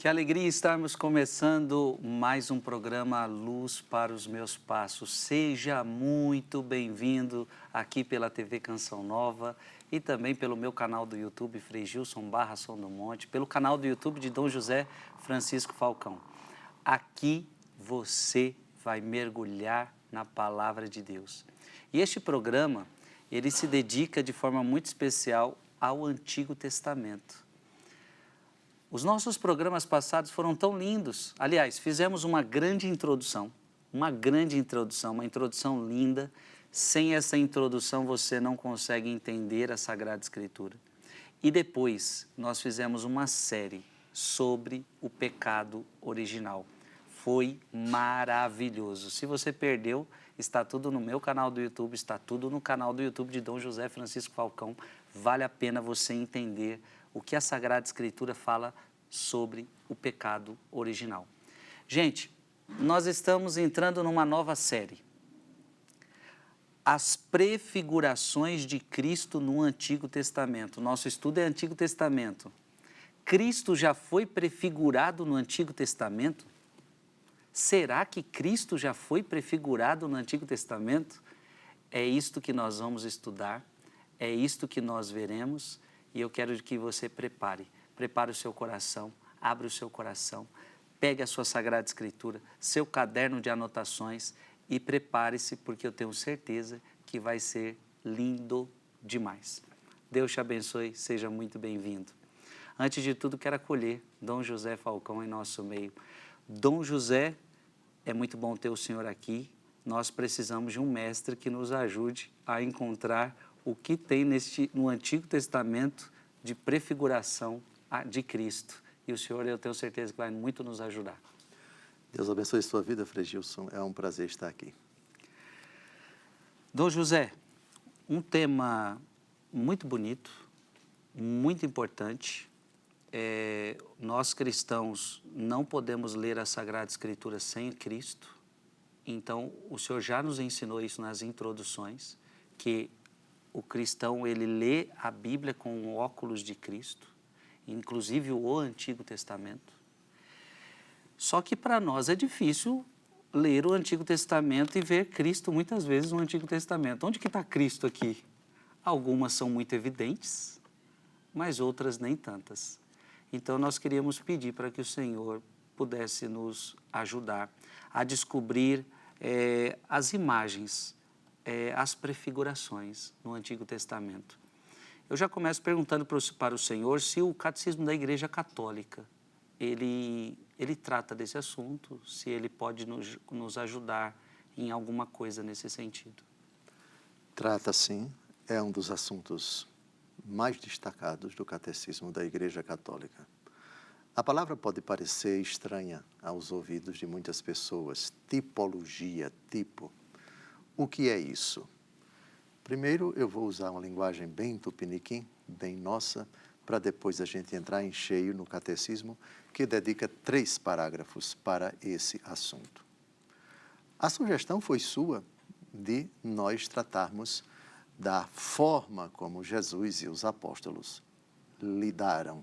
Que alegria estarmos começando mais um programa Luz para os Meus Passos. Seja muito bem-vindo aqui pela TV Canção Nova e também pelo meu canal do YouTube, Frei Gilson Barra Som do Monte, pelo canal do YouTube de Dom José Francisco Falcão. Aqui você vai mergulhar na Palavra de Deus. E este programa, ele se dedica de forma muito especial ao Antigo Testamento. Os nossos programas passados foram tão lindos. Aliás, fizemos uma introdução linda. Sem essa introdução, você não consegue entender a Sagrada Escritura. E depois, nós fizemos uma série sobre o pecado original. Foi maravilhoso. Se você perdeu, está tudo no meu canal do YouTube, está tudo no canal do YouTube de Dom José Francisco Falcão. Vale a pena você entender o que a Sagrada Escritura fala sobre o pecado original. Gente, nós estamos entrando numa nova série. As prefigurações de Cristo no Antigo Testamento. Nosso estudo é Antigo Testamento. Cristo já foi prefigurado no Antigo Testamento? Será que Cristo já foi prefigurado no Antigo Testamento? É isto que nós vamos estudar, é isto que nós veremos. E eu quero que você prepare o seu coração, abra o seu coração, pegue a sua Sagrada Escritura, seu caderno de anotações e prepare-se, porque eu tenho certeza que vai ser lindo demais. Deus te abençoe, seja muito bem-vindo. Antes de tudo, quero acolher Dom José Falcão em nosso meio. Dom José, é muito bom ter o senhor aqui. Nós precisamos de um mestre que nos ajude a encontrar o que tem no Antigo Testamento de prefiguração de Cristo. E o Senhor, eu tenho certeza que vai muito nos ajudar. Deus abençoe sua vida, Frei Gilson. É um prazer estar aqui. Dom José, um tema muito bonito, muito importante. Nós cristãos não podemos ler a Sagrada Escritura sem Cristo. Então, o Senhor já nos ensinou isso nas introduções, que o cristão, ele lê a Bíblia com óculos de Cristo, inclusive o Antigo Testamento. Só que para nós é difícil ler o Antigo Testamento e ver Cristo muitas vezes no Antigo Testamento. Onde que está Cristo aqui? Algumas são muito evidentes, mas outras nem tantas. Então nós queríamos pedir para que o Senhor pudesse nos ajudar a descobrir as imagens, as prefigurações no Antigo Testamento. Eu já começo perguntando para o Senhor se o Catecismo da Igreja Católica, ele trata desse assunto, se ele pode nos ajudar em alguma coisa nesse sentido. Trata sim, é um dos assuntos mais destacados do Catecismo da Igreja Católica. A palavra pode parecer estranha aos ouvidos de muitas pessoas, tipologia, tipo. O que é isso? Primeiro, eu vou usar uma linguagem bem tupiniquim, bem nossa, para depois a gente entrar em cheio no catecismo, que dedica 3 parágrafos para esse assunto. A sugestão foi sua de nós tratarmos da forma como Jesus e os apóstolos lidaram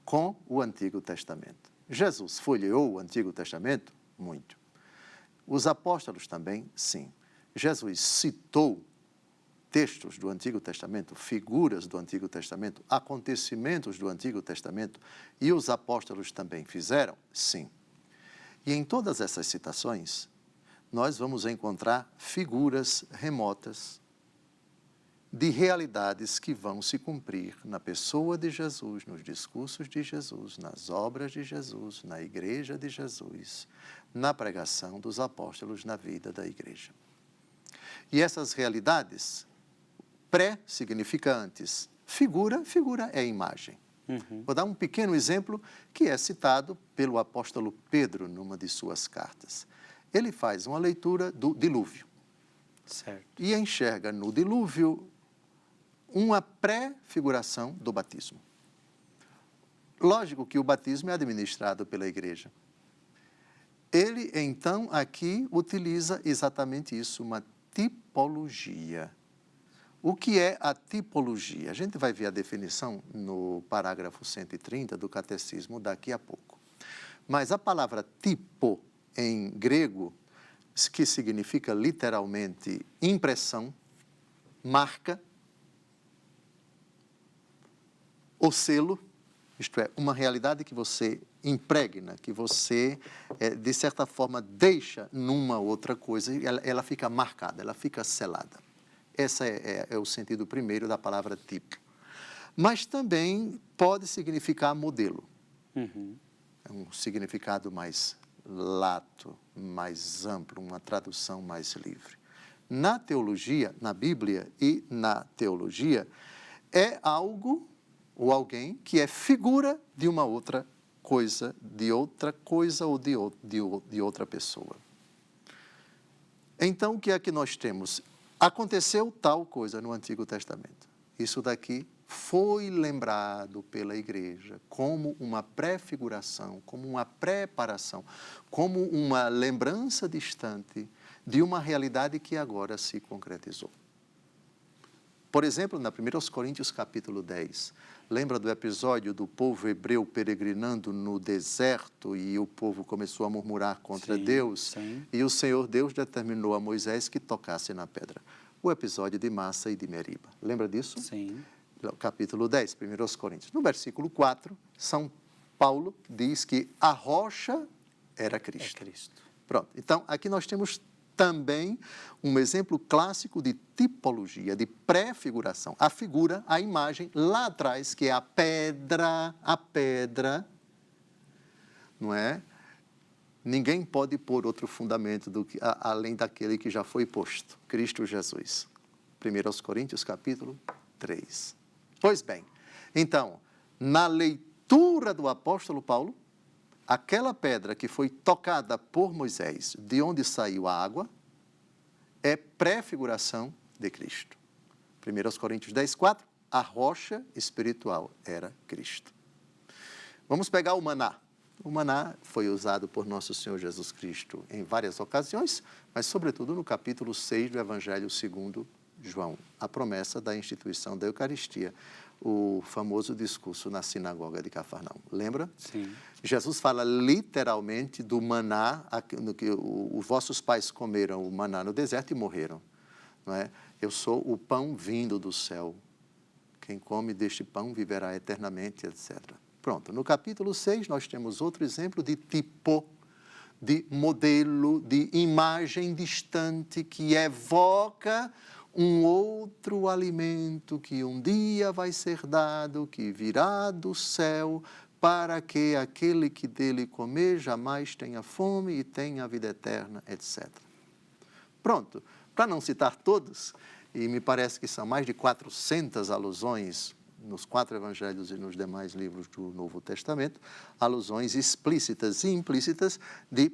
com o Antigo Testamento. Jesus folheou o Antigo Testamento? Muito. Os apóstolos também? Sim. Jesus citou textos do Antigo Testamento, figuras do Antigo Testamento, acontecimentos do Antigo Testamento, e os apóstolos também fizeram? Sim. E em todas essas citações, nós vamos encontrar figuras remotas de realidades que vão se cumprir na pessoa de Jesus, nos discursos de Jesus, nas obras de Jesus, na igreja de Jesus, na pregação dos apóstolos na vida da igreja. E essas realidades, pré significa antes, figura é imagem. Vou dar um pequeno exemplo que é citado pelo apóstolo Pedro numa de suas cartas. Ele faz uma leitura do dilúvio. Certo. E enxerga no dilúvio uma pré-figuração do batismo. Lógico que o batismo é administrado pela igreja. Ele, então, aqui utiliza exatamente isso, uma tipologia. O que é a tipologia? A gente vai ver a definição no parágrafo 130 do Catecismo daqui a pouco. Mas a palavra tipo, em grego, que significa literalmente impressão, marca, ou selo, isto é, uma realidade que você impregna, que você, de certa forma, deixa numa outra coisa, e ela fica marcada, ela fica selada. Esse é o sentido primeiro da palavra tipo. Mas também pode significar modelo. Uhum. É um significado mais lato, mais amplo, uma tradução mais livre. Na teologia, na Bíblia e na teologia, é algo ou alguém que é figura de uma outra coisa ou de outra pessoa. Então, o que é que nós temos? Aconteceu tal coisa no Antigo Testamento. Isso daqui foi lembrado pela igreja como uma prefiguração, como uma preparação, como uma lembrança distante de uma realidade que agora se concretizou. Por exemplo, na 1 Coríntios capítulo 10, lembra do episódio do povo hebreu peregrinando no deserto e o povo começou a murmurar contra Deus? Sim. E o Senhor Deus determinou a Moisés que tocasse na pedra. O episódio de Massa e de Meriba. Lembra disso? Sim. Capítulo 10, 1 Coríntios. No versículo 4, São Paulo diz que a rocha era Cristo. É Cristo. Pronto. Então, aqui nós temos também um exemplo clássico de tipologia, de prefiguração. A figura, a imagem, lá atrás, que é a pedra, não é? Ninguém pode pôr outro fundamento além daquele que já foi posto, Cristo Jesus. 1 Coríntios, capítulo 3. Pois bem, então, na leitura do apóstolo Paulo, aquela pedra que foi tocada por Moisés, de onde saiu a água, é prefiguração de Cristo. 1 Coríntios 10, 4, a rocha espiritual era Cristo. Vamos pegar o maná. O maná foi usado por nosso Senhor Jesus Cristo em várias ocasiões, mas sobretudo no capítulo 6 do Evangelho segundo João, a promessa da instituição da Eucaristia, o famoso discurso na sinagoga de Cafarnaum. Lembra? Sim. Jesus fala literalmente do maná, no que os vossos pais comeram o maná no deserto e morreram. Não é? Eu sou o pão vindo do céu. Quem come deste pão viverá eternamente, etc. Pronto. No capítulo 6, nós temos outro exemplo de tipo, de modelo, de imagem distante que evoca um outro alimento que um dia vai ser dado, que virá do céu, para que aquele que dele comer jamais tenha fome e tenha a vida eterna, etc. Pronto. Para não citar todos, e me parece que são mais de 400 alusões nos 4 evangelhos e nos demais livros do Novo Testamento, alusões explícitas e implícitas de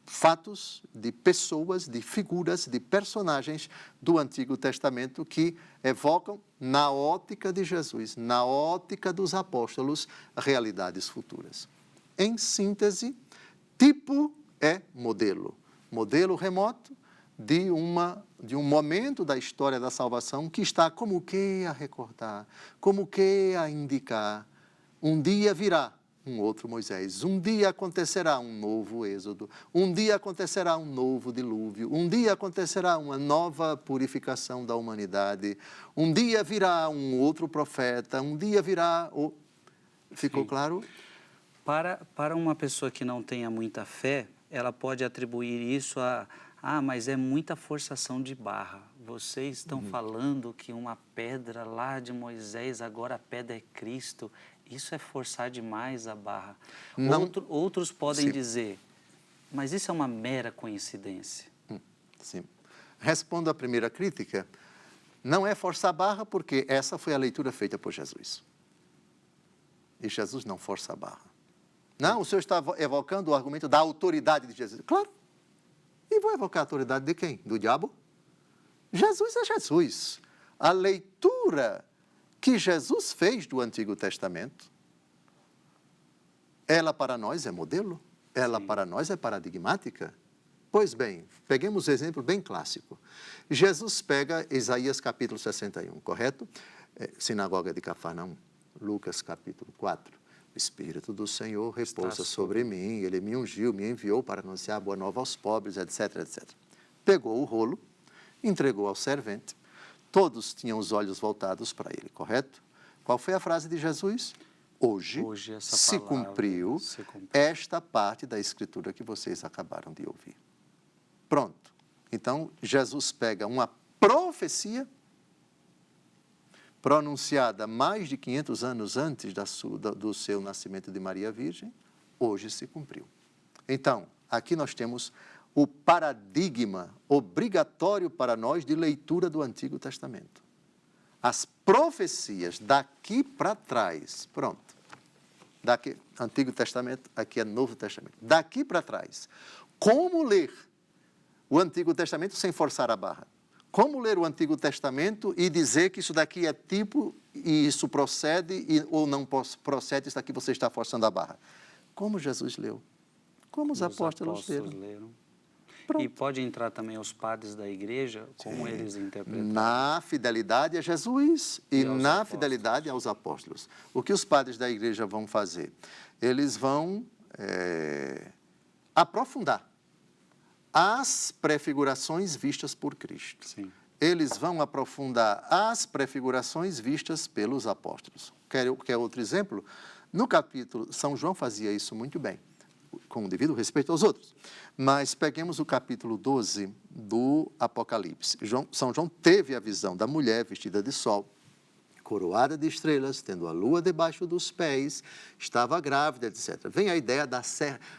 fatos, de pessoas, de figuras, de personagens do Antigo Testamento que evocam, na ótica de Jesus, na ótica dos apóstolos, realidades futuras. Em síntese, tipo é modelo. Modelo remoto de um momento da história da salvação que está como que a recordar, como que a indicar. Um dia virá um outro Moisés. Um dia acontecerá um novo êxodo. Um dia acontecerá um novo dilúvio. Um dia acontecerá uma nova purificação da humanidade. Um dia virá um outro profeta. Um dia virá... Ficou claro? Para uma pessoa que não tenha muita fé, ela pode atribuir isso a... mas é muita forçação de barra. Vocês estão falando que uma pedra lá de Moisés, agora a pedra é Cristo. Isso é forçar demais a barra. Outros podem dizer, mas isso é uma mera coincidência. Sim. Respondo à primeira crítica. Não é forçar a barra porque essa foi a leitura feita por Jesus. E Jesus não força a barra. Não, o senhor está evocando o argumento da autoridade de Jesus. Claro. E vou evocar a autoridade de quem? Do diabo? Jesus é Jesus. A leitura que Jesus fez do Antigo Testamento, ela para nós é modelo? Ela para nós é paradigmática? Pois bem, peguemos um exemplo bem clássico. Jesus pega Isaías capítulo 61, correto? Sinagoga de Cafarnaum, Lucas capítulo 4. O Espírito do Senhor repousa Está sobre mim, Ele me ungiu, me enviou para anunciar a boa nova aos pobres, etc, etc. Pegou o rolo, entregou ao servente, todos tinham os olhos voltados para ele, correto? Qual foi a frase de Jesus? Hoje essa se palavra cumpriu se cumpriu. esta parte da Escritura que vocês acabaram de ouvir. Pronto. Então, Jesus pega uma profecia pronunciada mais de 500 anos antes do seu nascimento de Maria Virgem, hoje se cumpriu. Então, aqui nós temos o paradigma obrigatório para nós de leitura do Antigo Testamento. As profecias daqui para trás, pronto. Daqui, Antigo Testamento, aqui é Novo Testamento. Daqui para trás, como ler o Antigo Testamento sem forçar a barra? Como ler o Antigo Testamento e dizer que isso daqui é tipo e isso procede ou não procede, isso daqui você está forçando a barra? Como Jesus leu? Como os apóstolos leram? E pode entrar também os padres da igreja, como eles interpretaram. Na fidelidade a Jesus e na fidelidade aos apóstolos. O que os padres da igreja vão fazer? Eles vão aprofundar as prefigurações vistas por Cristo. Sim. Eles vão aprofundar as prefigurações vistas pelos apóstolos. Quer outro exemplo? No capítulo, São João fazia isso muito bem, com o devido respeito aos outros. Mas peguemos o capítulo 12 do Apocalipse. São João teve a visão da mulher vestida de sol, coroada de estrelas, tendo a lua debaixo dos pés, estava grávida, etc. Vem a ideia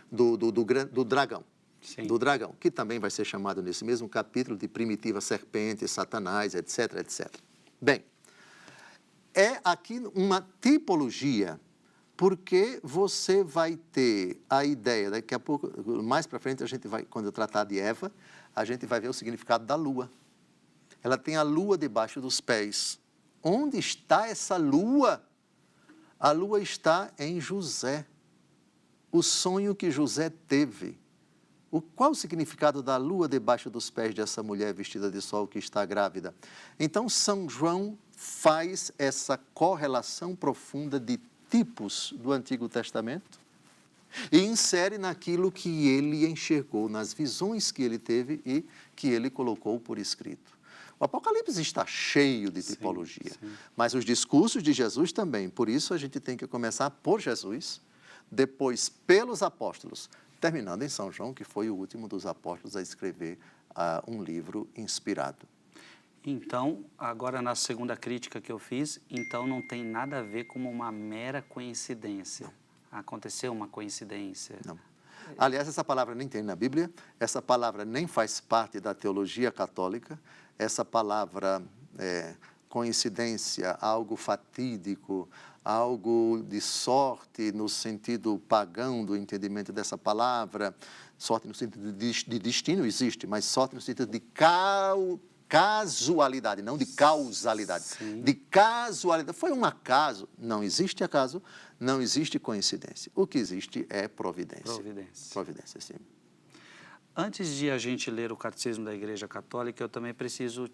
do dragão. Sim. Do dragão, que também vai ser chamado nesse mesmo capítulo de primitiva serpente, Satanás, etc, etc. Bem, é aqui uma tipologia, porque você vai ter a ideia, daqui a pouco, mais para frente, a gente vai, quando eu tratar de Eva, a gente vai ver o significado da lua. Ela tem a lua debaixo dos pés. Onde está essa lua? A lua está em José. O sonho que José teve. Qual o significado da lua debaixo dos pés dessa mulher vestida de sol que está grávida? Então, São João faz essa correlação profunda de tipos do Antigo Testamento e insere naquilo que ele enxergou, nas visões que ele teve e que ele colocou por escrito. O Apocalipse está cheio de tipologia, mas os discursos de Jesus também. Por isso, a gente tem que começar por Jesus, depois pelos apóstolos, terminando em São João, que foi o último dos apóstolos a escrever um livro inspirado. Então, agora na segunda crítica que eu fiz, então não tem nada a ver com uma mera coincidência. Não. Aconteceu uma coincidência. Não. Aliás, essa palavra nem tem na Bíblia, essa palavra nem faz parte da teologia católica, essa palavra coincidência, algo fatídico, algo de sorte no sentido pagão do entendimento dessa palavra, sorte no sentido de destino existe, mas sorte no sentido de casualidade, não de causalidade. Sim. De casualidade. Foi um acaso. Não existe acaso, não existe coincidência. O que existe é providência. Providência. Providência, sim. Antes de a gente ler o Catecismo da Igreja Católica, eu também preciso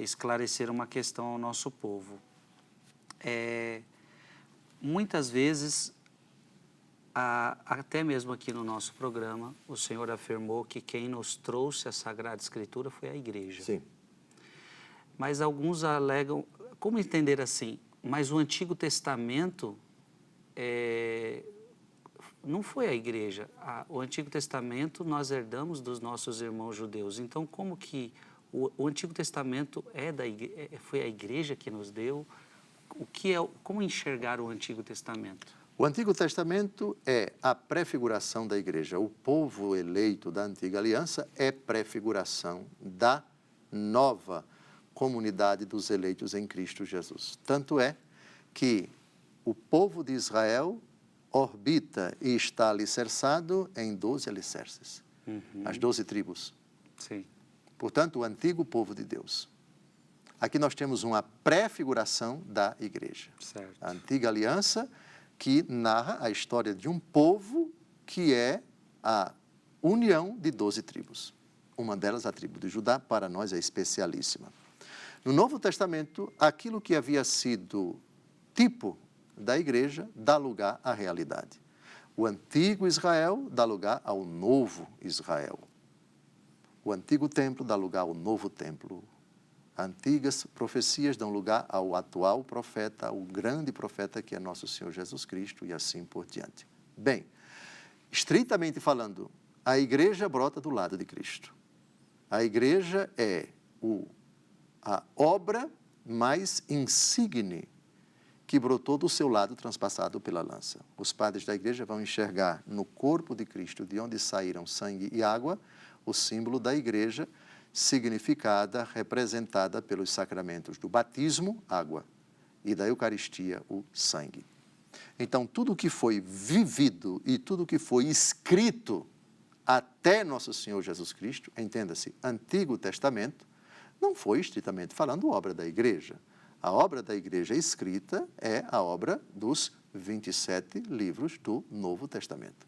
esclarecer uma questão ao nosso povo. Muitas vezes, até mesmo aqui no nosso programa, o Senhor afirmou que quem nos trouxe a Sagrada Escritura foi a Igreja. Sim. Mas alguns alegam, como entender assim? Mas o Antigo Testamento não foi a Igreja. O Antigo Testamento nós herdamos dos nossos irmãos judeus. Então, como que o Antigo Testamento foi a Igreja que nos deu? Como enxergar o Antigo Testamento? O Antigo Testamento é a prefiguração da igreja. O povo eleito da antiga aliança é prefiguração da nova comunidade dos eleitos em Cristo Jesus. Tanto é que o povo de Israel orbita e está alicerçado em 12 alicerces, as 12 tribos. Sim. Portanto, o antigo povo de Deus. Aqui nós temos uma prefiguração da igreja. Certo. A antiga aliança que narra a história de um povo que é a união de 12 tribos. Uma delas, a tribo de Judá, para nós é especialíssima. No Novo Testamento, aquilo que havia sido tipo da igreja dá lugar à realidade. O antigo Israel dá lugar ao novo Israel. O antigo templo dá lugar ao novo templo. Antigas profecias dão lugar ao atual profeta, ao grande profeta que é nosso Senhor Jesus Cristo e assim por diante. Bem, estritamente falando, a igreja brota do lado de Cristo. A igreja é a obra mais insigne que brotou do seu lado transpassado pela lança. Os padres da igreja vão enxergar no corpo de Cristo, de onde saíram sangue e água, o símbolo da igreja, significada, representada pelos sacramentos do batismo, água, e da Eucaristia, o sangue. Então, tudo que foi vivido e tudo que foi escrito até nosso Senhor Jesus Cristo, entenda-se, Antigo Testamento, não foi estritamente falando obra da igreja. A obra da igreja escrita é a obra dos 27 livros do Novo Testamento.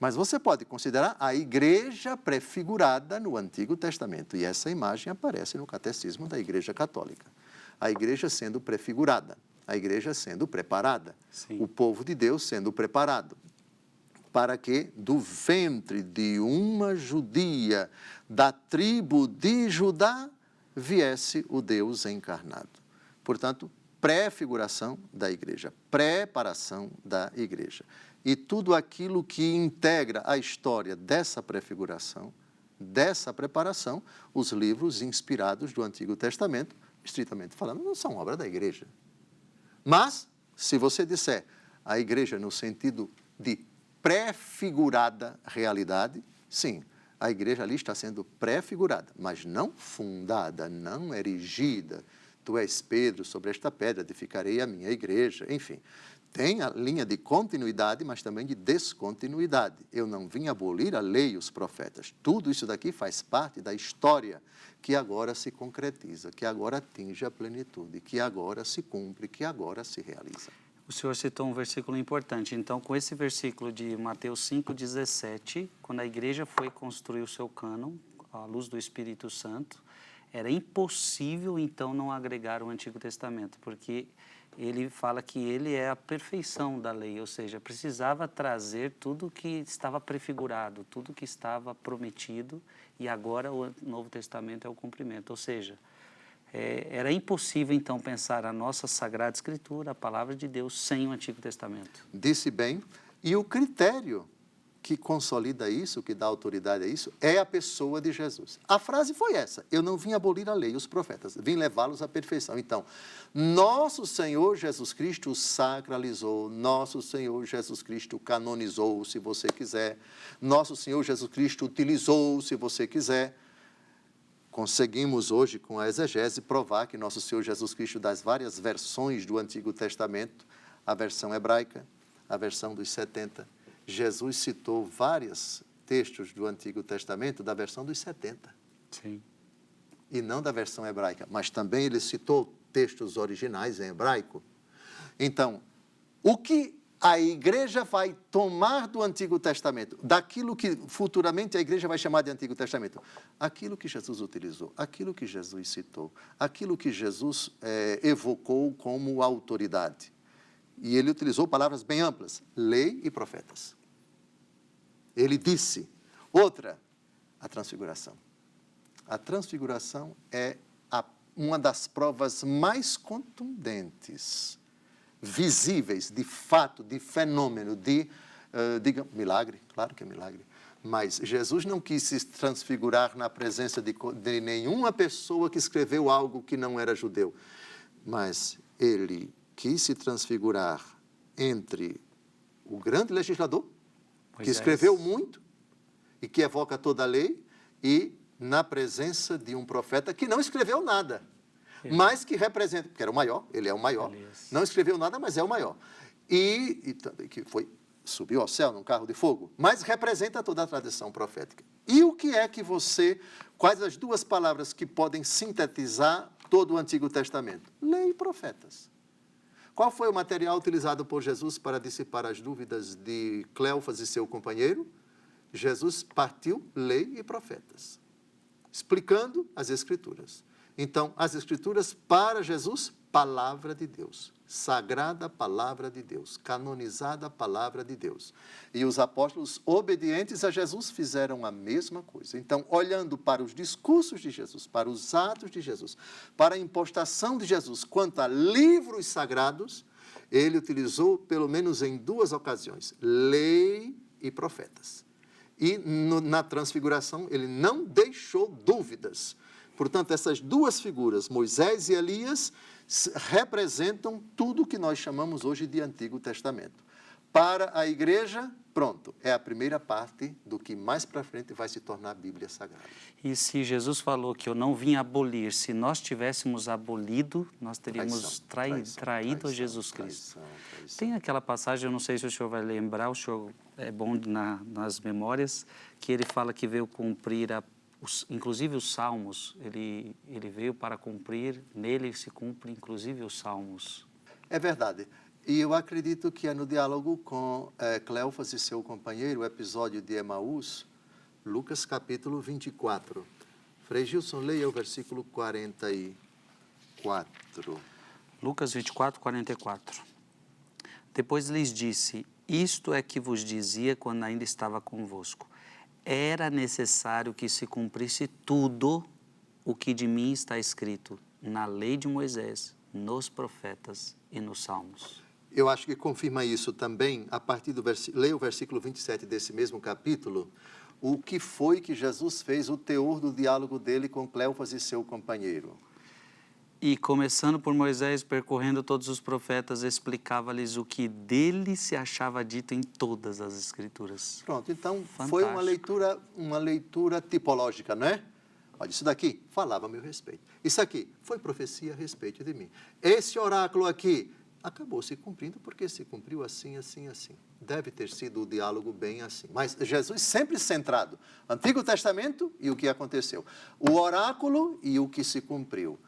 Mas você pode considerar a igreja prefigurada no Antigo Testamento. E essa imagem aparece no Catecismo da Igreja Católica. A igreja sendo prefigurada, a igreja sendo preparada, Sim. O povo de Deus sendo preparado, para que do ventre de uma judia, da tribo de Judá, viesse o Deus encarnado. Portanto, prefiguração da igreja, preparação da igreja. E tudo aquilo que integra a história dessa prefiguração, dessa preparação, os livros inspirados do Antigo Testamento, estritamente falando, não são obra da igreja. Mas, se você disser a igreja no sentido de prefigurada realidade, sim, a igreja ali está sendo prefigurada, mas não fundada, não erigida. Tu és Pedro, sobre esta pedra edificarei a minha igreja, enfim. Tem a linha de continuidade, mas também de descontinuidade. Eu não vim abolir a lei e os profetas. Tudo isso daqui faz parte da história que agora se concretiza, que agora atinge a plenitude, que agora se cumpre, que agora se realiza. O senhor citou um versículo importante. Então, com esse versículo de Mateus 5,17, quando a igreja foi construir o seu cânon, à luz do Espírito Santo, era impossível, então, não agregar o Antigo Testamento, porque ele fala que ele é a perfeição da lei, ou seja, precisava trazer tudo que estava prefigurado, tudo que estava prometido, e agora o Novo Testamento é o cumprimento. Ou seja, era impossível, então, pensar a nossa Sagrada Escritura, a Palavra de Deus, sem o Antigo Testamento. Disse bem, e o critério que consolida isso, que dá autoridade a isso, é a pessoa de Jesus. A frase foi essa: eu não vim abolir a lei e os profetas, vim levá-los à perfeição. Então, nosso Senhor Jesus Cristo sacralizou, nosso Senhor Jesus Cristo canonizou, se você quiser, nosso Senhor Jesus Cristo utilizou, se você quiser. Conseguimos hoje, com a exegese, provar que nosso Senhor Jesus Cristo, das várias versões do Antigo Testamento, a versão hebraica, a versão dos 70, Jesus citou vários textos do Antigo Testamento da versão dos 70. Sim. E não da versão hebraica, mas também ele citou textos originais em hebraico. Então, o que a igreja vai tomar do Antigo Testamento, daquilo que futuramente a igreja vai chamar de Antigo Testamento? Aquilo que Jesus utilizou, aquilo que Jesus citou, aquilo que Jesus evocou como autoridade. E ele utilizou palavras bem amplas, lei e profetas. Ele disse. Outra, a transfiguração. A transfiguração é uma das provas mais contundentes, visíveis, de fato, de fenômeno, diga, milagre, claro que é milagre, mas Jesus não quis se transfigurar na presença de nenhuma pessoa que escreveu algo que não era judeu, mas ele quis se transfigurar entre o grande legislador, que escreveu muito e que evoca toda a lei, e na presença de um profeta que não escreveu nada, mas que representa, porque era o maior, ele é o maior, não escreveu nada, mas é o maior, e que subiu ao céu num carro de fogo, mas representa toda a tradição profética. E o que é que quais as duas palavras que podem sintetizar todo o Antigo Testamento? Lei e profetas. Qual foi o material utilizado por Jesus para dissipar as dúvidas de Cleofas e seu companheiro? Jesus partiu lei e profetas, explicando as Escrituras. Então, as Escrituras para Jesus palavra de Deus, sagrada palavra de Deus, canonizada palavra de Deus. E os apóstolos obedientes a Jesus fizeram a mesma coisa. Então, olhando para os discursos de Jesus, para os atos de Jesus, para a impostação de Jesus quanto a livros sagrados, ele utilizou, pelo menos em 2 ocasiões, lei e profetas. E na transfiguração, ele não deixou dúvidas. Portanto, essas 2 figuras, Moisés e Elias, representam tudo o que nós chamamos hoje de Antigo Testamento. Para a igreja, pronto, é a primeira parte do que mais para frente vai se tornar a Bíblia Sagrada. E se Jesus falou que eu não vim abolir, se nós tivéssemos abolido, nós teríamos traído a Jesus Cristo. Traição. Tem aquela passagem, eu não sei se o senhor vai lembrar, o senhor é bom nas memórias, que ele fala que veio cumprir inclusive os Salmos, ele veio para cumprir, nele se cumpre inclusive os Salmos. É verdade. E eu acredito que é no diálogo com Cleofas e seu companheiro, o episódio de Emaús, Lucas capítulo 24. Frei Gilson, leia o versículo 44. Lucas 24, 44. Depois lhes disse, isto é que vos dizia quando ainda estava convosco. Era necessário que se cumprisse tudo o que de mim está escrito na lei de Moisés, nos profetas e nos salmos. Eu acho que confirma isso também, a partir do leia o versículo 27 desse mesmo capítulo, o que foi que Jesus fez, o teor do diálogo dele com Cleofas e seu companheiro. E começando por Moisés, percorrendo todos os profetas, explicava-lhes o que dele se achava dito em todas as Escrituras. Pronto, então Fantástico. Foi uma leitura tipológica, não é? Olha, isso daqui falava a meu respeito. Isso aqui foi profecia a respeito de mim. Esse oráculo aqui acabou se cumprindo porque se cumpriu assim, assim, assim. Deve ter sido o diálogo bem assim. Mas Jesus sempre centrado. Antigo Testamento e o que aconteceu. O oráculo e o que se cumpriu.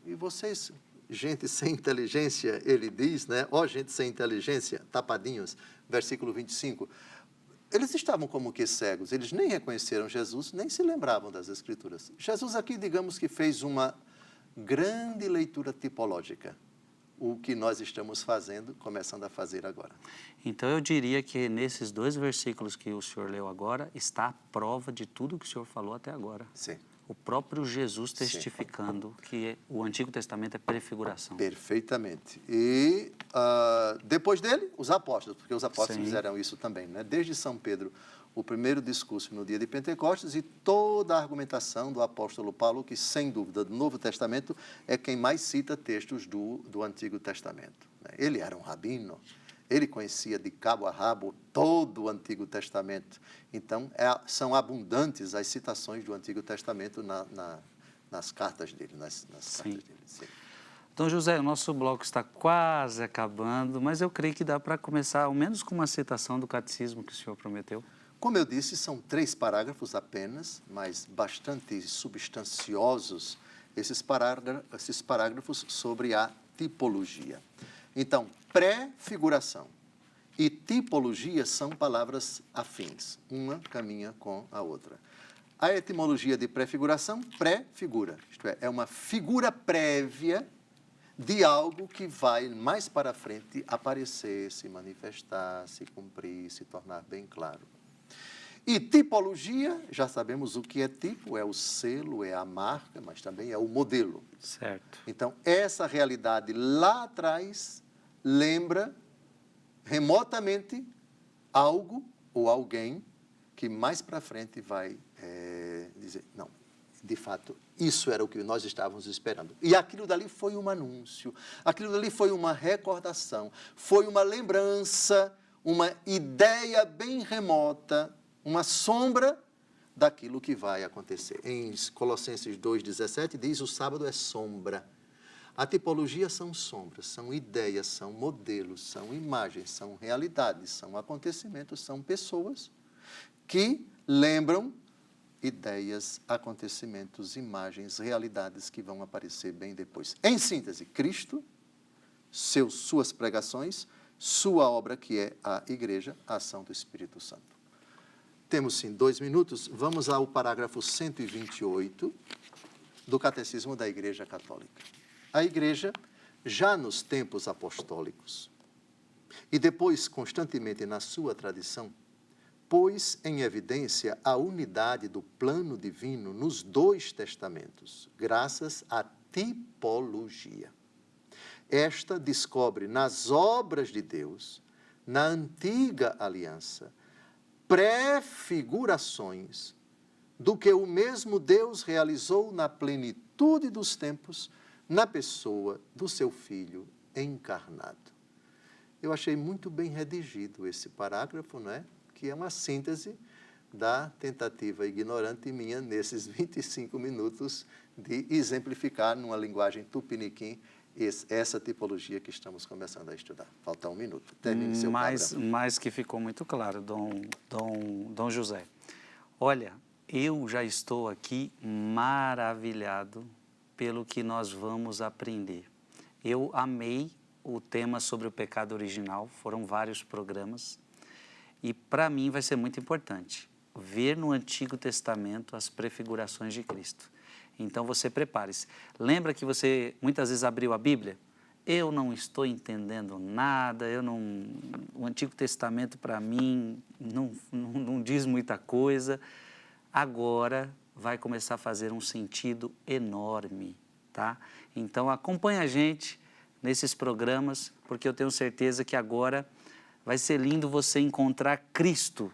E vocês, gente sem inteligência, ele diz, né? Ó, gente sem inteligência, tapadinhos, versículo 25. Eles estavam como que cegos, eles nem reconheceram Jesus, nem se lembravam das Escrituras. Jesus aqui, digamos que fez uma grande leitura tipológica, o que nós estamos fazendo, começando a fazer agora. Então, eu diria que nesses 2 versículos que o senhor leu agora, está a prova de tudo que o senhor falou até agora. Sim. O próprio Jesus testificando que o Antigo Testamento é prefiguração. Perfeitamente. E depois dele, os apóstolos, porque os apóstolos Sim. fizeram isso também, né? Desde São Pedro, o primeiro discurso no dia de Pentecostes e toda a argumentação do apóstolo Paulo, que sem dúvida do Novo Testamento é quem mais cita textos do Antigo Testamento. Ele era um rabino, ele conhecia de cabo a rabo todo o Antigo Testamento. Então, são abundantes as citações do Antigo Testamento nas cartas dele, nas cartas dele. Sim. Então, José, o nosso bloco está quase acabando, mas eu creio que dá para começar, ao menos com uma citação do catecismo que o senhor prometeu. Como eu disse, são 3 parágrafos apenas, mas bastante substanciosos, esses parágrafos sobre a tipologia. Então, pré-figuração e tipologia são palavras afins, uma caminha com a outra. A etimologia de pré-figuração, pré-figura, isto é uma figura prévia de algo que vai mais para frente aparecer, se manifestar, se cumprir, se tornar bem claro. E tipologia, já sabemos o que é tipo, é o selo, é a marca, mas também é o modelo. Certo. Então, essa realidade lá atrás lembra remotamente algo ou alguém que mais para frente vai dizer, não, de fato, isso era o que nós estávamos esperando. E aquilo dali foi um anúncio, aquilo dali foi uma recordação, foi uma lembrança, uma ideia bem remota, uma sombra daquilo que vai acontecer. Em Colossenses 2,17 diz, o sábado é sombra. A tipologia são sombras, são ideias, são modelos, são imagens, são realidades, são acontecimentos, são pessoas que lembram ideias, acontecimentos, imagens, realidades que vão aparecer bem depois. Em síntese, Cristo, suas pregações, sua obra que é a Igreja, a ação do Espírito Santo. Temos sim 2 minutos, vamos ao parágrafo 128 do Catecismo da Igreja Católica. A Igreja já nos tempos apostólicos, e depois constantemente na sua tradição, pôs em evidência a unidade do plano divino nos dois testamentos, graças à tipologia. Esta descobre nas obras de Deus, na antiga aliança, prefigurações do que o mesmo Deus realizou na plenitude dos tempos, na pessoa do seu Filho encarnado. Eu achei muito bem redigido esse parágrafo, não é? Que é uma síntese da tentativa ignorante minha, nesses 25 minutos, de exemplificar numa linguagem tupiniquim essa tipologia que estamos começando a estudar. Falta um minuto. Termine seu parágrafo. Mas que ficou muito claro, Dom José. Olha, eu já estou aqui maravilhado pelo que nós vamos aprender. Eu amei o tema sobre o pecado original, foram vários programas, e para mim vai ser muito importante ver no Antigo Testamento as prefigurações de Cristo. Então você prepare-se. Lembra que você muitas vezes abriu a Bíblia? Eu não estou entendendo nada, o Antigo Testamento para mim não diz muita coisa. Agora vai começar a fazer um sentido enorme, tá? Então acompanha a gente nesses programas, porque eu tenho certeza que agora vai ser lindo você encontrar Cristo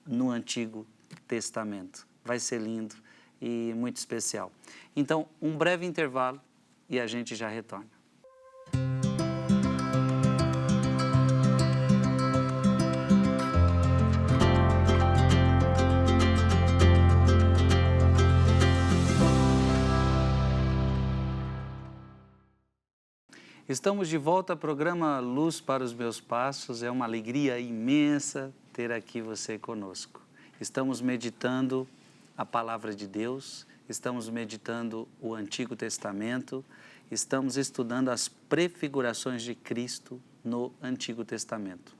no Antigo Testamento. Vai ser lindo e muito especial. Então, um breve intervalo e a gente já retorna. Estamos de volta ao programa Luz para os Meus Passos. É uma alegria imensa ter aqui você conosco. Estamos meditando a Palavra de Deus, estamos meditando o Antigo Testamento, estamos estudando as prefigurações de Cristo no Antigo Testamento.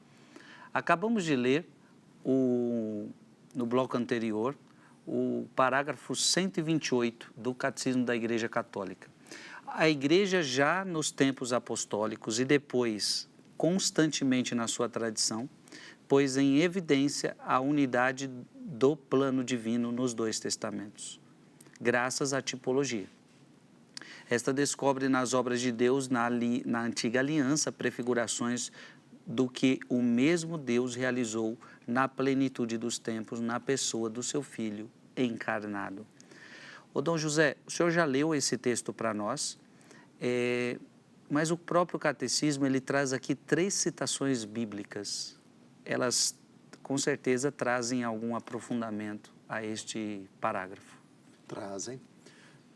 Acabamos de ler, no bloco anterior, o parágrafo 128 do Catecismo da Igreja Católica. A Igreja já nos tempos apostólicos e depois, constantemente na sua tradição, pôs em evidência a unidade do plano divino nos dois testamentos, graças à tipologia. Esta descobre nas obras de Deus, na antiga aliança, prefigurações do que o mesmo Deus realizou na plenitude dos tempos, na pessoa do seu Filho encarnado. Ô Dom José, o senhor já leu esse texto para nós, mas o próprio catecismo ele traz aqui 3 citações bíblicas. Elas com certeza trazem algum aprofundamento a este parágrafo. Trazem.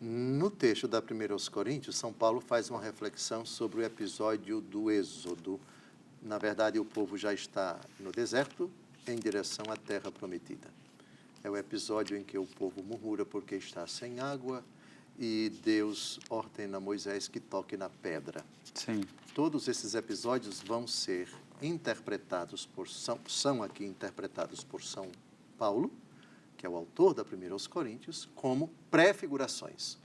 No texto da 1 aos Coríntios, São Paulo faz uma reflexão sobre o episódio do Êxodo. Na verdade, o povo já está no deserto em direção à terra prometida. É o episódio em que o povo murmura porque está sem água e Deus ordena a Moisés que toque na pedra. Sim. Todos esses episódios vão ser interpretados são aqui interpretados por São Paulo, que é o autor da 1 aos Coríntios, como prefigurações.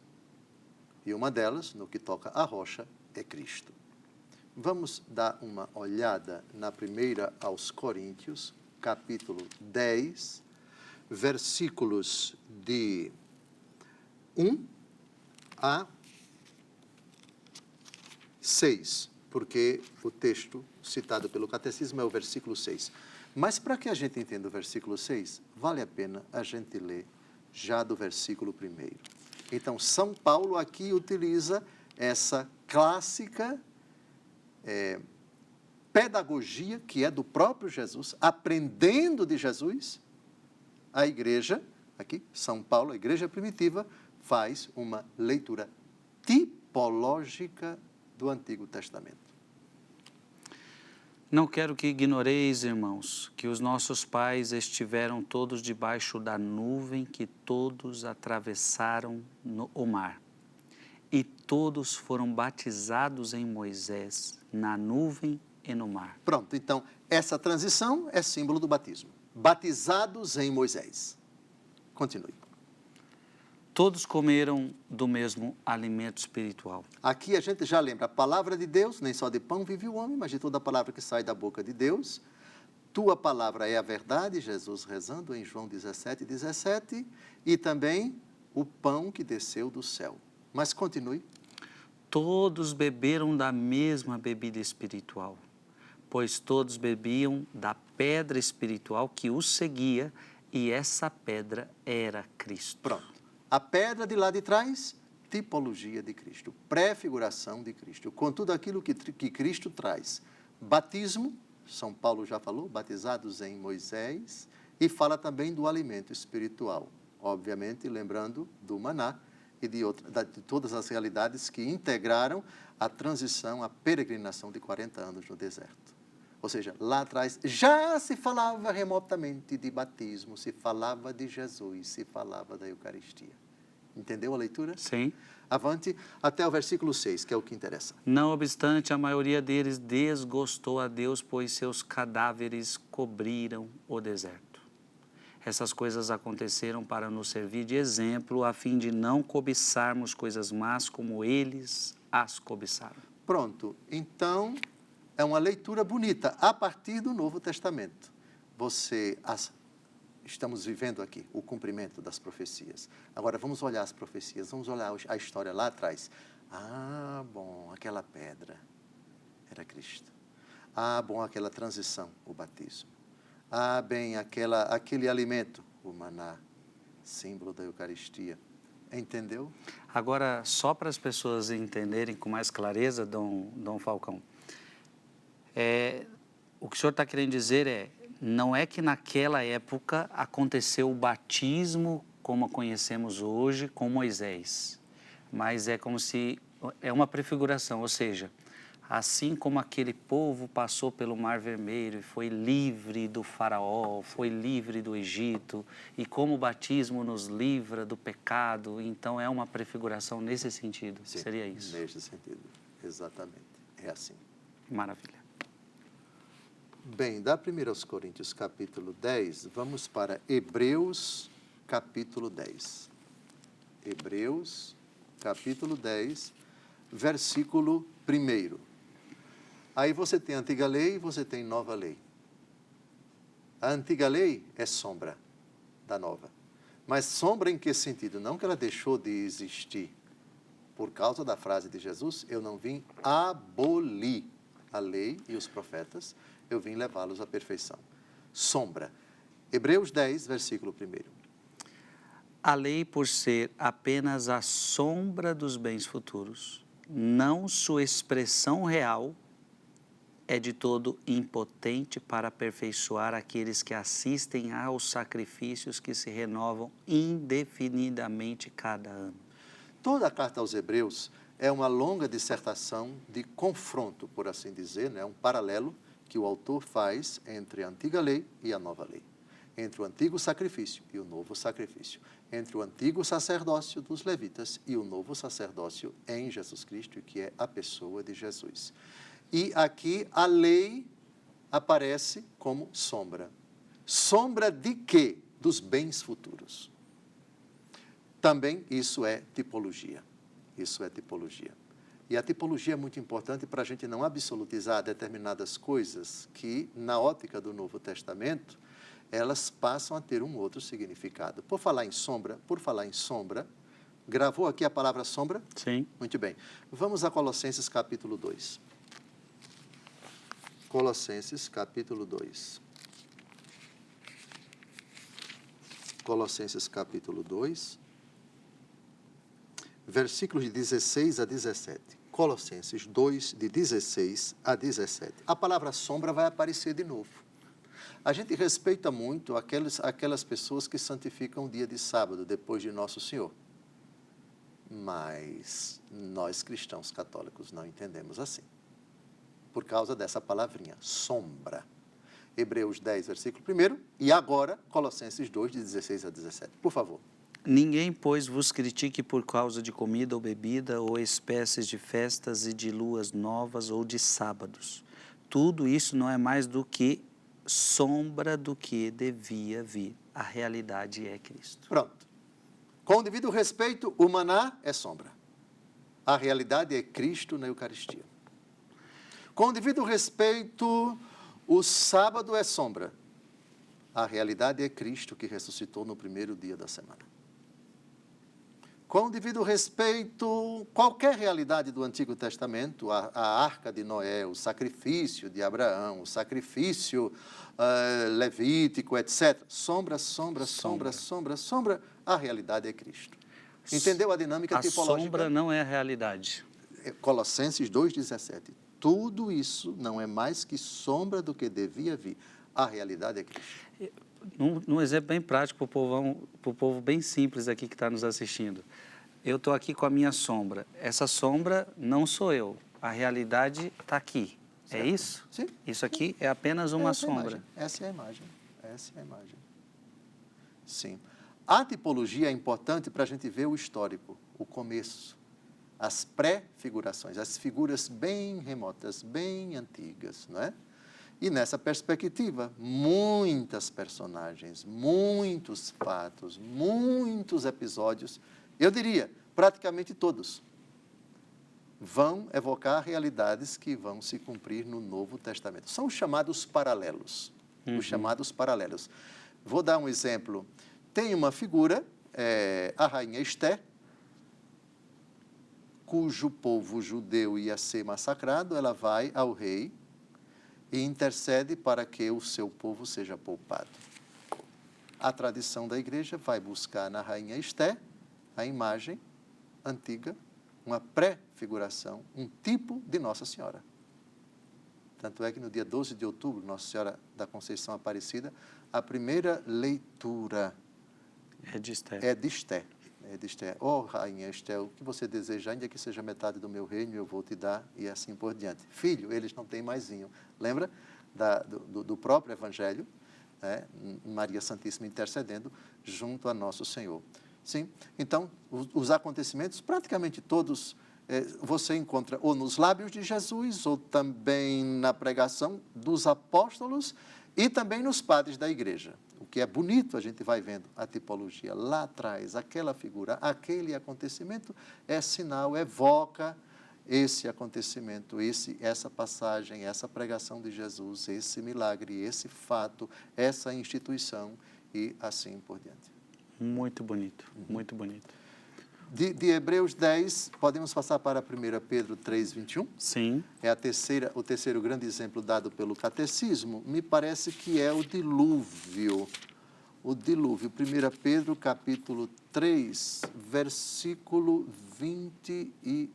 E uma delas, no que toca à rocha, é Cristo. Vamos dar uma olhada na 1 aos Coríntios, capítulo 10, versículos de 1 a 6, porque o texto citado pelo Catecismo é o versículo 6. Mas para que a gente entenda o versículo 6, vale a pena a gente ler já do versículo 1. Então, São Paulo aqui utiliza essa clássica pedagogia que é do próprio Jesus, aprendendo de Jesus. A igreja, aqui, São Paulo, a igreja primitiva, faz uma leitura tipológica do Antigo Testamento. Não quero que ignoreis, irmãos, que os nossos pais estiveram todos debaixo da nuvem, que todos atravessaram o mar. E todos foram batizados em Moisés, na nuvem e no mar. Pronto, então, essa transição é símbolo do batismo. Batizados em Moisés. Continue. Todos comeram do mesmo alimento espiritual. Aqui a gente já lembra a palavra de Deus, nem só de pão vive o homem, mas de toda a palavra que sai da boca de Deus. Tua palavra é a verdade, Jesus rezando em João 17:17, e também o pão que desceu do céu. Mas continue. Todos beberam da mesma bebida espiritual, pois todos bebiam da pedra espiritual que os seguia, e essa pedra era Cristo. Pronto. A pedra de lá de trás, tipologia de Cristo, prefiguração de Cristo, com tudo aquilo que Cristo traz. Batismo, São Paulo já falou, batizados em Moisés, e fala também do alimento espiritual, obviamente lembrando do maná e de todas as realidades que integraram a transição, a peregrinação de 40 anos no deserto. Ou seja, lá atrás já se falava remotamente de batismo, se falava de Jesus, se falava da Eucaristia. Entendeu a leitura? Sim. Avante até o versículo 6, que é o que interessa. Não obstante, a maioria deles desgostou a Deus, pois seus cadáveres cobriram o deserto. Essas coisas aconteceram para nos servir de exemplo, a fim de não cobiçarmos coisas más como eles as cobiçaram. Pronto. Então, é uma leitura bonita a partir do Novo Testamento. Estamos vivendo aqui o cumprimento das profecias. Agora, vamos olhar as profecias, vamos olhar a história lá atrás. Ah, bom, aquela pedra era Cristo. Ah, bom, aquela transição, o batismo. Ah, bem, aquele alimento, o maná, símbolo da Eucaristia. Entendeu? Agora, só para as pessoas entenderem com mais clareza, Dom Falcão, o que o senhor está querendo dizer não é que naquela época aconteceu o batismo como conhecemos hoje com Moisés, mas é como se é uma prefiguração, ou seja, assim como aquele povo passou pelo Mar Vermelho e foi livre do faraó, foi livre do Egito, e como o batismo nos livra do pecado, então é uma prefiguração nesse sentido, Sim, seria isso? Nesse sentido, exatamente, é assim. Maravilha. Bem, da 1 Coríntios capítulo 10, vamos para Hebreus capítulo 10. Hebreus capítulo 10, versículo 1. Aí você tem a antiga lei e você tem nova lei. A antiga lei é sombra da nova. Mas sombra em que sentido? Não que ela deixou de existir. Por causa da frase de Jesus, eu não vim abolir a lei e os profetas, eu vim levá-los à perfeição. Sombra. Hebreus 10, versículo 1. A lei, por ser apenas a sombra dos bens futuros, não sua expressão real, é de todo impotente para aperfeiçoar aqueles que assistem aos sacrifícios que se renovam indefinidamente cada ano. Toda a carta aos Hebreus é uma longa dissertação de confronto, por assim dizer, né? Um paralelo que o autor faz entre a antiga lei e a nova lei, entre o antigo sacrifício e o novo sacrifício, entre o antigo sacerdócio dos levitas e o novo sacerdócio em Jesus Cristo, que é a pessoa de Jesus. E aqui a lei aparece como sombra. Sombra de quê? Dos bens futuros. Também isso é tipologia. Isso é tipologia. E a tipologia é muito importante para a gente não absolutizar determinadas coisas que, na ótica do Novo Testamento, elas passam a ter um outro significado. Por falar em sombra, gravou aqui a palavra sombra? Sim. Muito bem. Vamos a Colossenses capítulo 2. Colossenses capítulo 2. Colossenses capítulo 2. Versículos de 16 a 17. Colossenses 2, de 16 a 17. A palavra sombra vai aparecer de novo. A gente respeita muito aquelas pessoas que santificam o dia de sábado, depois de Nosso Senhor. Mas nós, cristãos católicos, não entendemos assim. Por causa dessa palavrinha, sombra. Hebreus 10, versículo 1. E agora, Colossenses 2, de 16 a 17. Por favor. Ninguém, pois, vos critique por causa de comida ou bebida, ou espécies de festas e de luas novas ou de sábados. Tudo isso não é mais do que sombra do que devia vir. A realidade é Cristo. Pronto. Com o devido respeito, o maná é sombra. A realidade é Cristo na Eucaristia. Com o devido respeito, o sábado é sombra. A realidade é Cristo que ressuscitou no primeiro dia da semana. Com o devido respeito, qualquer realidade do Antigo Testamento, a Arca de Noé, o sacrifício de Abraão, o sacrifício levítico, etc. Sombra, sombra, sombra, sombra, sombra. A realidade é Cristo. Entendeu a dinâmica tipológica? A sombra não é a realidade. Colossenses 2,17. Tudo isso não é mais que sombra do que devia vir. A realidade é Cristo. Num exemplo bem prático para o povo bem simples aqui que está nos assistindo. Eu estou aqui com a minha sombra. Essa sombra não sou eu. A realidade está aqui. Certo. É isso? Sim. Isso aqui é apenas uma sombra. Essa é a imagem. Essa é a imagem. Sim. A tipologia é importante para a gente ver o histórico, o começo, as pré-figurações, as figuras bem remotas, bem antigas, não é? E nessa perspectiva, muitas personagens, muitos fatos, muitos episódios, eu diria, praticamente todos, vão evocar realidades que vão se cumprir no Novo Testamento. São os chamados paralelos. Os chamados paralelos. Vou dar um exemplo. Tem uma figura, a rainha Esté, cujo povo judeu ia ser massacrado, ela vai ao rei e intercede para que o seu povo seja poupado. A tradição da igreja vai buscar na rainha Esté a imagem antiga, uma pré-figuração, um tipo de Nossa Senhora. Tanto é que no dia 12 de outubro, Nossa Senhora da Conceição Aparecida, a primeira leitura é de Esté. É de Esté. Ó rainha Esté, o que você deseja, ainda que seja metade do meu reino, eu vou te dar, e assim por diante. Filho, eles não têm mais vinho. Lembra do próprio Evangelho, né? Maria Santíssima intercedendo junto a Nosso Senhor. Sim, então, os acontecimentos, praticamente todos, você encontra ou nos lábios de Jesus, ou também na pregação dos apóstolos, e também nos padres da igreja. O que é bonito, a gente vai vendo a tipologia lá atrás, aquela figura, aquele acontecimento é sinal, evoca esse acontecimento, essa passagem, essa pregação de Jesus, esse milagre, esse fato, essa instituição e assim por diante. Muito bonito, muito bonito. De Hebreus 10, podemos passar para 1 Pedro 3, 21? Sim. É o terceiro grande exemplo dado pelo catecismo, me parece que é o dilúvio. O dilúvio, 1 Pedro capítulo 3, versículo 21.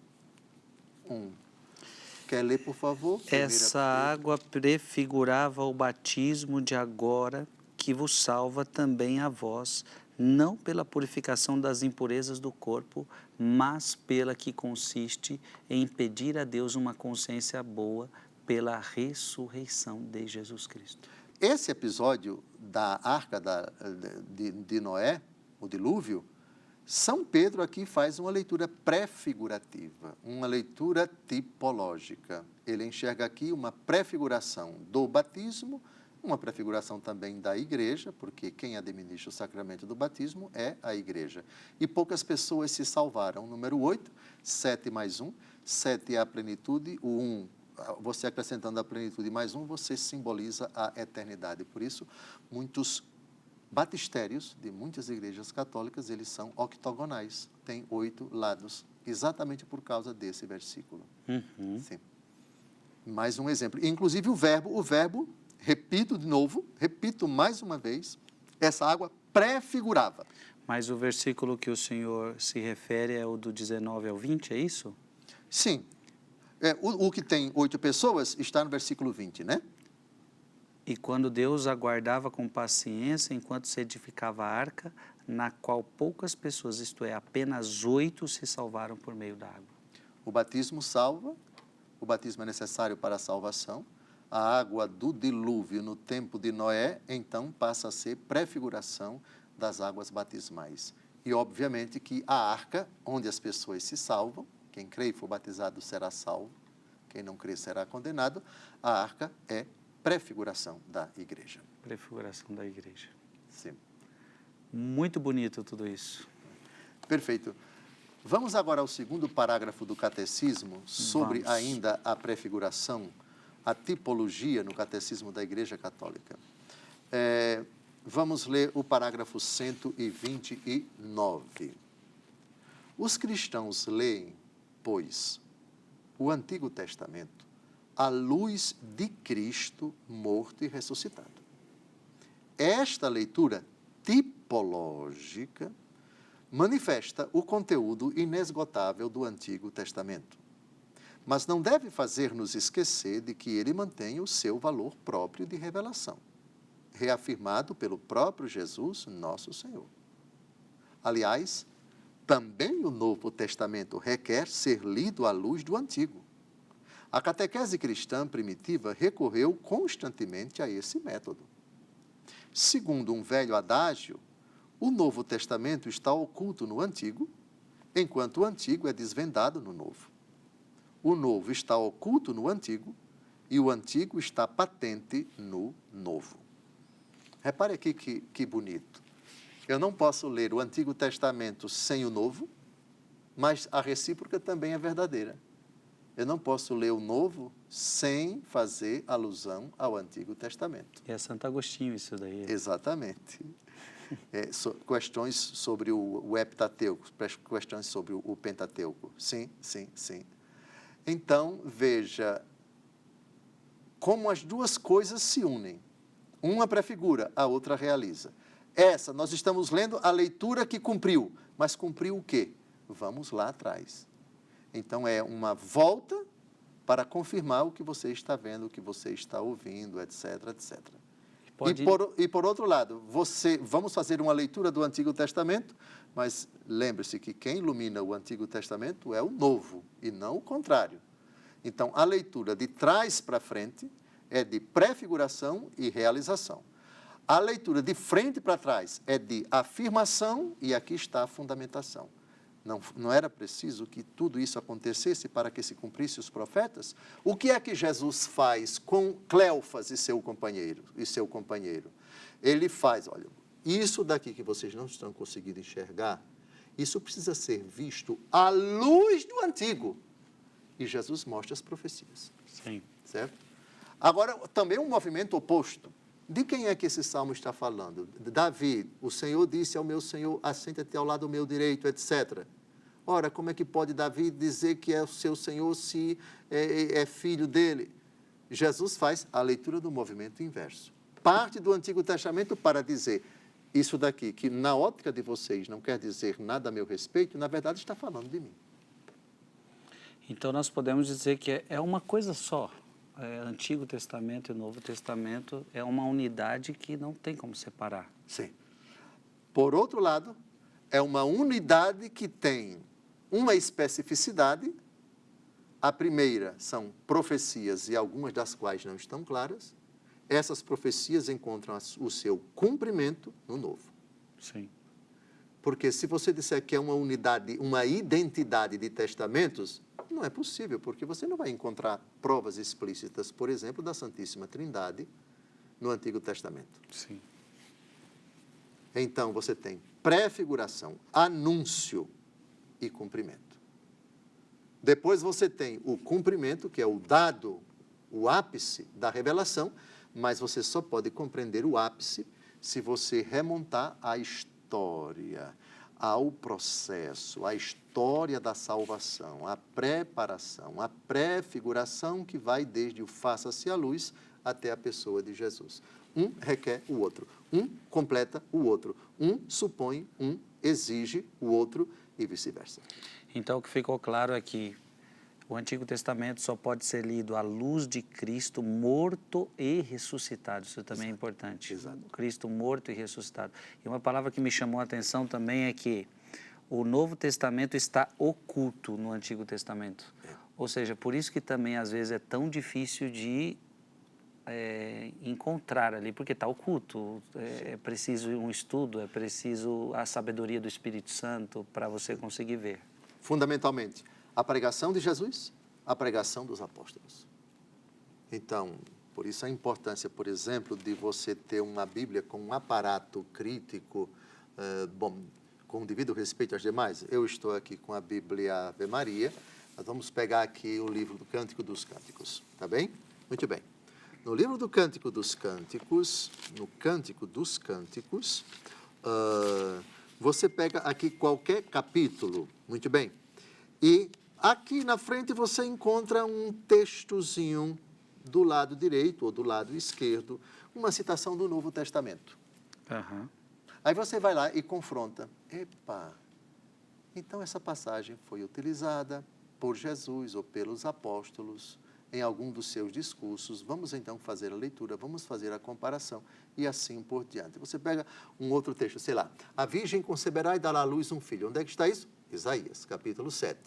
Quer ler, por favor? Essa água prefigurava o batismo de agora, que vos salva também a vós, não pela purificação das impurezas do corpo, mas pela que consiste em pedir a Deus uma consciência boa pela ressurreição de Jesus Cristo. Esse episódio da Arca de Noé, o dilúvio, São Pedro aqui faz uma leitura pré-figurativa, uma leitura tipológica. Ele enxerga aqui uma prefiguração do batismo, uma prefiguração também da igreja, porque quem administra o sacramento do batismo é a igreja. E poucas pessoas se salvaram. Número 8, 7 mais 1, 7 é a plenitude, o 1, você acrescentando a plenitude mais 1, você simboliza a eternidade. Por isso, muitos batistérios de muitas igrejas católicas, eles são octogonais, têm 8 lados, exatamente por causa desse versículo. Sim. Mais um exemplo. Inclusive o verbo, repito mais uma vez, essa água prefigurava. Mas o versículo que o senhor se refere é o do 19 ao 20, é isso? Sim. O que tem 8 pessoas está no versículo 20, né? E quando Deus aguardava com paciência enquanto se edificava a arca, na qual poucas pessoas, isto é, apenas 8, se salvaram por meio da água. O batismo salva, o batismo é necessário para a salvação. A água do dilúvio no tempo de Noé, então, passa a ser prefiguração das águas batismais. E, obviamente, que a arca, onde as pessoas se salvam, quem crê e for batizado será salvo, quem não crê será condenado, a arca é prefiguração da igreja. Prefiguração da igreja. Sim. Muito bonito tudo isso. Perfeito. Vamos agora ao segundo parágrafo do catecismo, sobre ainda a prefiguração, a tipologia no catecismo da Igreja Católica. Vamos ler o parágrafo 129. Os cristãos leem, pois, o Antigo Testamento à luz de Cristo morto e ressuscitado. Esta leitura tipológica manifesta o conteúdo inesgotável do Antigo Testamento, mas não deve fazer-nos esquecer de que ele mantém o seu valor próprio de revelação, reafirmado pelo próprio Jesus, nosso Senhor. Aliás, também o Novo Testamento requer ser lido à luz do Antigo. A catequese cristã primitiva recorreu constantemente a esse método. Segundo um velho adágio, o Novo Testamento está oculto no Antigo, enquanto o Antigo é desvendado no Novo. O Novo está oculto no Antigo e o Antigo está patente no Novo. Repare aqui que bonito. Eu não posso ler o Antigo Testamento sem o Novo, mas a recíproca também é verdadeira. Eu não posso ler o Novo sem fazer alusão ao Antigo Testamento. É Santo Agostinho isso daí. Exatamente. Questões sobre o Heptateuco, questões sobre o Pentateuco. Sim, sim, sim. Então, veja como as duas coisas se unem. Uma prefigura, a outra realiza. Nós estamos lendo a leitura que cumpriu, mas cumpriu o quê? Vamos lá atrás. Então, é uma volta para confirmar o que você está vendo, o que você está ouvindo, etc, etc. E por outro lado, vamos fazer uma leitura do Antigo Testamento, mas lembre-se que quem ilumina o Antigo Testamento é o Novo, e não o contrário. Então, a leitura de trás para frente é de prefiguração e realização. A leitura de frente para trás é de afirmação, e aqui está a fundamentação. Não era preciso que tudo isso acontecesse para que se cumprisse os profetas? O que é que Jesus faz com Cleófas e seu companheiro? Ele faz, olha, isso daqui que vocês não estão conseguindo enxergar, isso precisa ser visto à luz do Antigo. E Jesus mostra as profecias. Sim. Certo? Agora, também um movimento oposto. De quem é que esse salmo está falando? Davi, o Senhor disse ao meu Senhor, assenta-te ao lado do meu direito, etc. Ora, como é que pode Davi dizer que é o seu Senhor se é filho dele? Jesus faz a leitura do movimento inverso. Parte do Antigo Testamento para dizer, isso daqui, que na ótica de vocês não quer dizer nada a meu respeito, na verdade está falando de mim. Então, nós podemos dizer que é uma coisa só. Antigo Testamento e Novo Testamento é uma unidade que não tem como separar. Sim. Por outro lado, é uma unidade que tem uma especificidade. A primeira são profecias, e algumas das quais não estão claras. Essas profecias encontram o seu cumprimento no Novo. Sim. Porque se você disser que é uma unidade, uma identidade de testamentos, não é possível, porque você não vai encontrar provas explícitas, por exemplo, da Santíssima Trindade no Antigo Testamento. Sim. Então, você tem prefiguração, anúncio e cumprimento. Depois você tem o cumprimento, que é o dado, o ápice da revelação, mas você só pode compreender o ápice se você remontar à história, ao processo, à história da salvação, à preparação, à prefiguração que vai desde o faça-se a luz até a pessoa de Jesus. Um requer o outro, um completa o outro, um supõe, um exige o outro e vice-versa. Então, o que ficou claro é que o Antigo Testamento só pode ser lido à luz de Cristo morto e ressuscitado. Isso também é importante. Exato. Cristo morto e ressuscitado. E uma palavra que me chamou a atenção também é que o Novo Testamento está oculto no Antigo Testamento. Ou seja, por isso que também às vezes é tão difícil de encontrar ali, porque está oculto. É preciso um estudo, é preciso a sabedoria do Espírito Santo para você conseguir ver. Fundamentalmente, a pregação de Jesus, a pregação dos apóstolos. Então, por isso a importância, por exemplo, de você ter uma Bíblia com um aparato crítico, com devido respeito às demais, eu estou aqui com a Bíblia Ave Maria. Nós vamos pegar aqui o livro do Cântico dos Cânticos, tá bem? Muito bem. No livro do Cântico dos Cânticos, você pega aqui qualquer capítulo, muito bem, e aqui na frente você encontra um textozinho do lado direito ou do lado esquerdo, uma citação do Novo Testamento. Aham. Aí você vai lá e confronta. Epa, então essa passagem foi utilizada por Jesus ou pelos apóstolos em algum dos seus discursos. Vamos então fazer a leitura, vamos fazer a comparação e assim por diante. Você pega um outro texto, sei lá, a Virgem conceberá e dará à luz um filho. Onde é que está isso? Isaías, capítulo 7.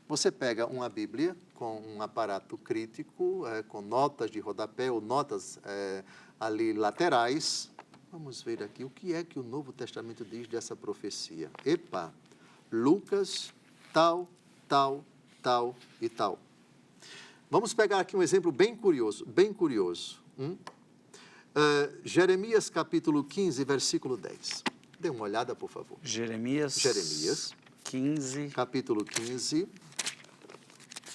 Você pega uma Bíblia com um aparato crítico, com notas de rodapé ou notas ali laterais. Vamos ver aqui o que é que o Novo Testamento diz dessa profecia. Epa, Lucas, tal, tal, tal e tal. Vamos pegar aqui um exemplo bem curioso, bem curioso. Jeremias capítulo 15, versículo 10. Dê uma olhada, por favor. Jeremias 15. Capítulo 15.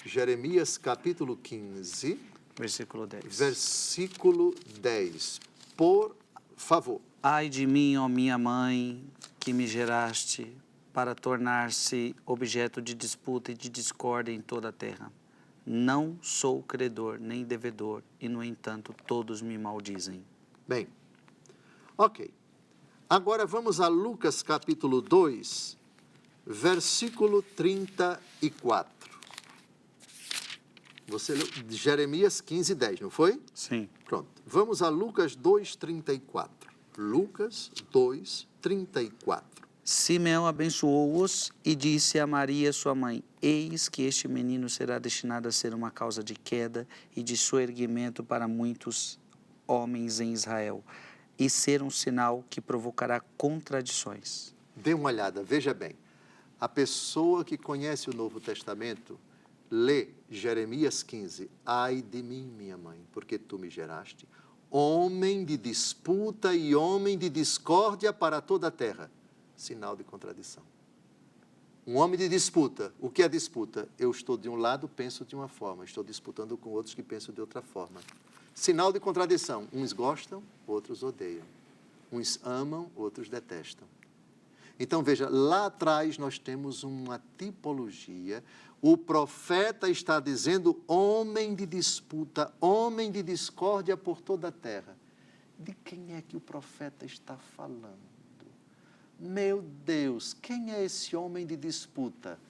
Jeremias capítulo 15. Versículo 10. Versículo 10. Por favor. Ai de mim, ó minha mãe, que me geraste, para tornar-se objeto de disputa e de discórdia em toda a terra. Não sou credor nem devedor, e, no entanto, todos me maldizem. Bem, ok. Agora vamos a Lucas capítulo 2, versículo 34. Você leu Jeremias 15, 10, não foi? Sim. Pronto. Vamos a Lucas 2, 34. Lucas 2, 34. Simeão abençoou-os e disse a Maria, sua mãe: Eis que este menino será destinado a ser uma causa de queda e de soerguimento para muitos homens em Israel, e ser um sinal que provocará contradições. Dê uma olhada, veja bem. A pessoa que conhece o Novo Testamento lê Jeremias 15. Ai de mim, minha mãe, porque tu me geraste, homem de disputa e homem de discórdia para toda a terra. Sinal de contradição. Um homem de disputa. O que é disputa? Eu estou de um lado, penso de uma forma. Estou disputando com outros que pensam de outra forma. Sinal de contradição. Uns gostam, outros odeiam. Uns amam, outros detestam. Então, veja, lá atrás nós temos uma tipologia. O profeta está dizendo homem de disputa, homem de discórdia por toda a terra. De quem é que o profeta está falando? Meu Deus, quem é esse homem de disputa?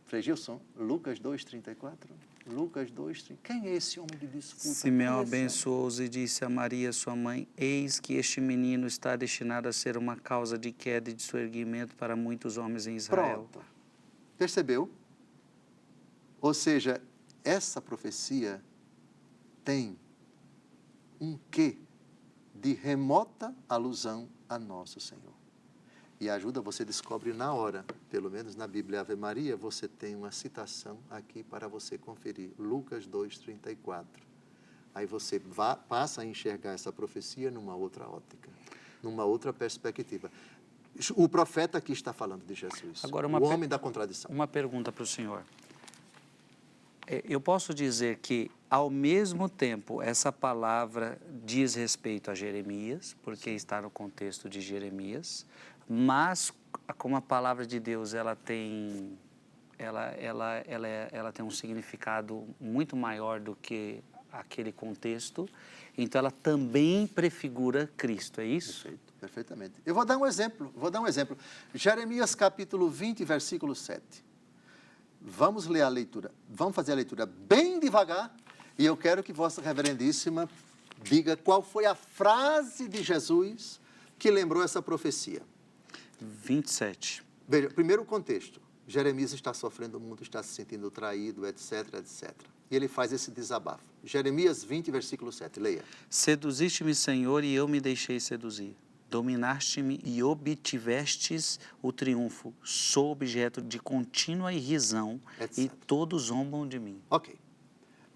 Frei Gilson, Lucas 2, 34? Lucas 2, 30. Quem é esse homem de disputa? Simeão abençoou-os e disse a Maria, sua mãe: Eis que este menino está destinado a ser uma causa de queda e de soerguimento para muitos homens em Israel. Pronto. Percebeu? Ou seja, essa profecia tem um quê de remota alusão a nosso Senhor. E a ajuda você descobre na hora, pelo menos na Bíblia Ave Maria, você tem uma citação aqui para você conferir, Lucas 2, 34. Aí você passa a enxergar essa profecia numa outra ótica, numa outra perspectiva. O profeta aqui está falando de Jesus, Agora, o homem da contradição. Uma pergunta para o senhor. Eu posso dizer que, ao mesmo tempo, essa palavra diz respeito a Jeremias, porque está no contexto de Jeremias, mas como a palavra de Deus ela tem um significado muito maior do que aquele contexto, então ela também prefigura Cristo, é isso? Perfeito, perfeitamente. Eu vou dar um exemplo, Jeremias capítulo 20, versículo 7. Vamos ler a leitura, vamos fazer a leitura bem devagar, e eu quero que Vossa Reverendíssima diga qual foi a frase de Jesus que lembrou essa profecia. 27. Veja, primeiro o contexto. Jeremias está sofrendo muito, está se sentindo traído, etc, etc. E ele faz esse desabafo. Jeremias 20, versículo 7, leia. Seduziste-me, Senhor, e eu me deixei seduzir. Dominaste-me e obtivestes o triunfo. Sou objeto de contínua irrisão e todos zombam de mim. Ok.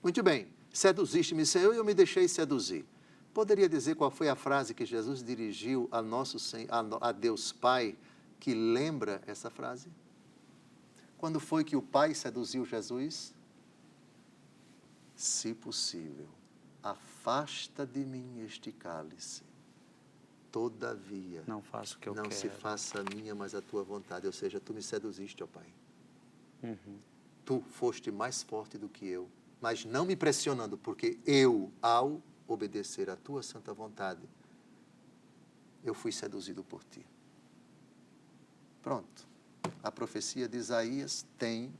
Muito bem. Seduziste-me, Senhor, e eu me deixei seduzir. Poderia dizer qual foi a frase que Jesus dirigiu a Deus Pai, que lembra essa frase? Quando foi que o Pai seduziu Jesus? Se possível, afasta de mim este cálice. Todavia, Não faço o que eu não quero. se faça a minha, mas a tua vontade. Ou seja, tu me seduziste, ó Pai. Uhum. Tu foste mais forte do que eu, mas não me pressionando, porque eu, ao obedecer à tua santa vontade, eu fui seduzido por ti. Pronto. A profecia de Isaías tem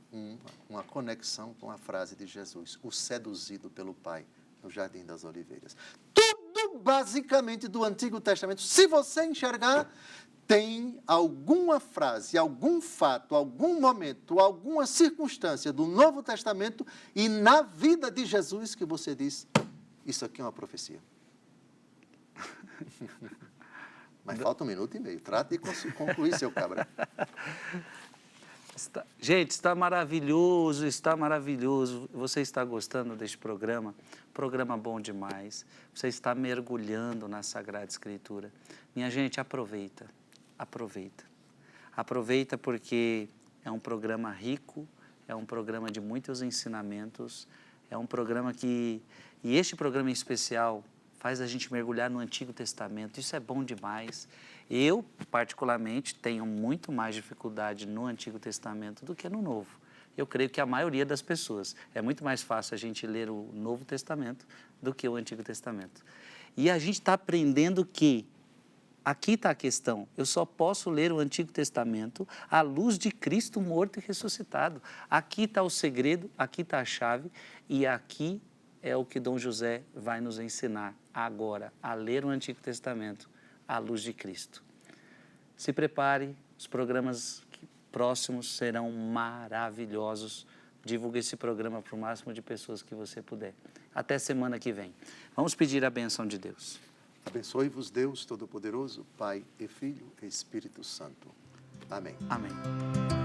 uma conexão com a frase de Jesus, o seduzido pelo Pai no Jardim das Oliveiras. Tudo basicamente do Antigo Testamento, se você enxergar, tem alguma frase, algum fato, algum momento, alguma circunstância do Novo Testamento e na vida de Jesus que você diz, isso aqui é uma profecia. Mas falta 1 minuto e meio. Trate de concluir, seu cabra. Gente, está maravilhoso, está maravilhoso. Você está gostando deste programa? Programa bom demais. Você está mergulhando na Sagrada Escritura. Minha gente, aproveita, aproveita. Aproveita porque é um programa rico, é um programa de muitos ensinamentos, é um programa que... E este programa em especial faz a gente mergulhar no Antigo Testamento. Isso é bom demais. Eu, particularmente, tenho muito mais dificuldade no Antigo Testamento do que no Novo. Eu creio que a maioria das pessoas. É muito mais fácil a gente ler o Novo Testamento do que o Antigo Testamento. E a gente está aprendendo que, aqui está a questão, eu só posso ler o Antigo Testamento à luz de Cristo morto e ressuscitado. Aqui está o segredo, aqui está a chave e aqui é o que Dom José vai nos ensinar agora, a ler o Antigo Testamento à luz de Cristo. Se prepare, os programas próximos serão maravilhosos. Divulgue esse programa para o máximo de pessoas que você puder. Até semana que vem. Vamos pedir a bênção de Deus. Abençoe-vos Deus Todo-Poderoso, Pai e Filho e Espírito Santo. Amém. Amém.